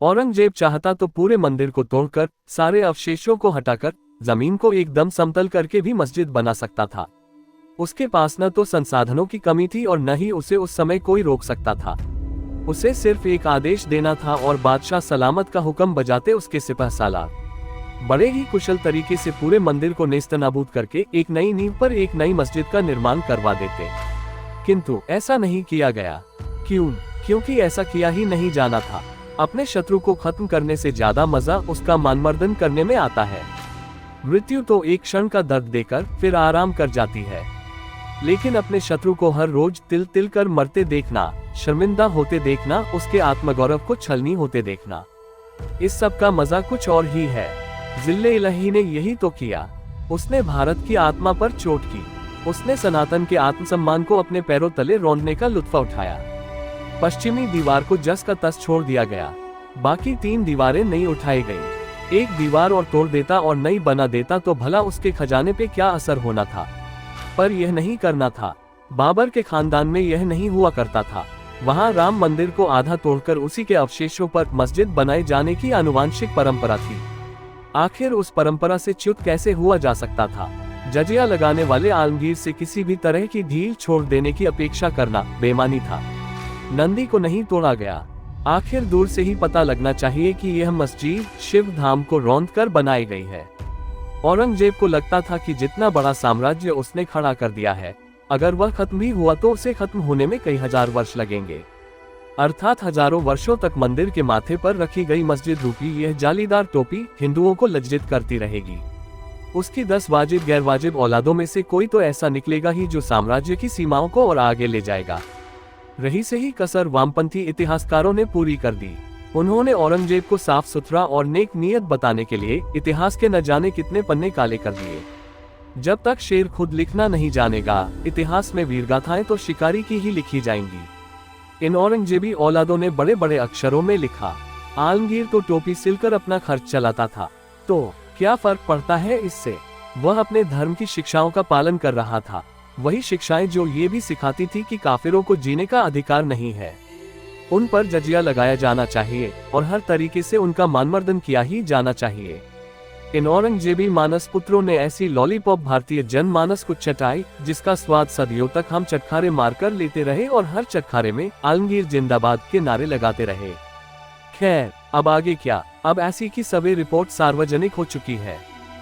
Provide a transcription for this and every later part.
औरंगजेब चाहता तो पूरे मंदिर को तोड़कर, सारे अवशेषों को हटाकर, जमीन को एकदम समतल करके भी मस्जिद बना सकता था। उसके पास न तो संसाधनों की कमी थी और न ही उसे उस समय कोई रोक सकता था। उसे सिर्फ एक आदेश देना था और बादशाह सलामत का हुक्म बजाते उसके सिपह सालार बड़े ही कुशल तरीके से पूरे मंदिर को नेस्तनाबूद करके एक नई नींव पर एक नई मस्जिद का निर्माण करवा देते। किंतु ऐसा नहीं किया गया। क्यों? क्योंकि ऐसा किया ही नहीं जाना था। अपने शत्रु को खत्म करने से ज्यादा मजा उसका मानमर्दन करने में आता है। मृत्यु तो एक क्षण का दर्द देकर फिर आराम कर जाती है, लेकिन अपने शत्रु को हर रोज तिल तिल कर मरते देखना, शर्मिंदा होते देखना, उसके आत्मगौरव को छलनी होते देखना, इस सब का मजा कुछ और ही है। जिल्ले-इलाही ने यही तो किया। उसने भारत की आत्मा पर चोट की। उसने सनातन के आत्मसम्मान को अपने पैरों तले रौंदने का लुत्फा उठाया। पश्चिमी दीवार को जस का तस छोड़ दिया गया। बाकी 3 दीवारें नहीं उठाई गईं। एक दीवार और तोड़ देता और नई बना देता तो भला उसके खजाने पे क्या असर होना था। पर यह नहीं करना था। बाबर के खानदान में यह नहीं हुआ करता था। वहां राम मंदिर को आधा तोड़कर उसी के अवशेषों पर मस्जिद बनाए जाने की आनुवांशिक परंपरा थी। आखिर उस परंपरा से च्युत कैसे हुआ जा सकता था? जजिया लगाने वाले आलमगीर से किसी भी तरह की ढील छोड़ देने की अपेक्षा करना बेईमानी था। नंदी को नहीं तोड़ा गया। आखिर दूर से ही पता लगना चाहिए कि यह मस्जिद शिव धाम को रौंदकर बनाई गई है। औरंगजेब को लगता था कि जितना बड़ा साम्राज्य उसने खड़ा कर दिया है, अगर वह खत्म भी हुआ तो उसे खत्म होने में कई हजार वर्ष लगेंगे। अर्थात हजारों वर्षों तक मंदिर के माथे पर रखी गई मस्जिद रूपी यह जालीदार टोपी हिंदुओं को लज्जित करती रहेगी। उसकी 10 वाजिब गैर वाजिब औलादों में से कोई तो ऐसा निकलेगा ही जो साम्राज्य की सीमाओं को और आगे ले जाएगा। रही से ही कसर वामपंथी इतिहासकारों ने पूरी कर दी। उन्होंने औरंगजेब को साफ सुथरा और नेक नीयत बताने के लिए इतिहास के न जाने कितने पन्ने काले कर दिए। जब तक शेर खुद लिखना नहीं जानेगा, इतिहास में वीरगाथाएं तो शिकारी की ही लिखी जाएंगी। इन औरंगजेबी औलादों ने बड़े बड़े अक्षरों में लिखा, आलमगीर तो टोपी सिलकर अपना खर्च चलाता था, तो क्या फर्क पड़ता है इससे? वह अपने धर्म की शिक्षाओं का पालन कर रहा था, वही शिक्षाएं जो ये भी सिखाती थी कि काफिरों को जीने का अधिकार नहीं है। उन पर जजिया लगाया जाना चाहिए और हर तरीके से उनका मानमर्दन किया ही जाना चाहिए। इन औरंगजेबी मानस पुत्रों ने ऐसी लॉलीपॉप भारतीय जनमानस को चटाई जिसका स्वाद सदियों तक हम चटखारे मारकर लेते रहे और हर चटखारे में आलमगीर जिंदाबाद के नारे लगाते रहे। खैर, अब आगे क्या? अब ऐसी की सभी रिपोर्ट सार्वजनिक हो चुकी है।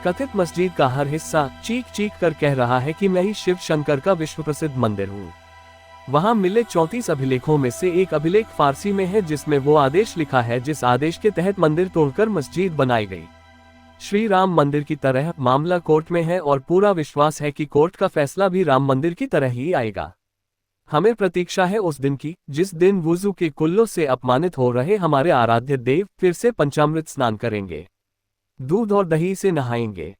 कथित मस्जिद का हर हिस्सा चीख चीख कर कह रहा है कि मैं ही शिव शंकर का विश्व प्रसिद्ध मंदिर हूँ। वहां मिले 34 अभिलेखों में से एक अभिलेख फारसी में है जिसमें वो आदेश लिखा है जिस आदेश के तहत मंदिर तोड़कर मस्जिद बनाई गई। श्री राम मंदिर की तरह मामला कोर्ट में है और पूरा विश्वास है कि कोर्ट का फैसला भी राम मंदिर की तरह ही आएगा। हमें प्रतीक्षा है उस दिन की जिस दिन वुजू के कुल्लों से अपमानित हो रहे हमारे आराध्य देव फिर से पंचामृत स्नान करेंगे, दूध और दही से नहाएंगे,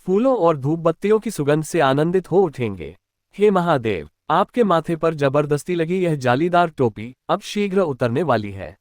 फूलों और धूप बत्तियों की सुगंध से आनंदित हो उठेंगे। हे महादेव, आपके माथे पर जबरदस्ती लगी यह जालीदार टोपी अब शीघ्र उतरने वाली है।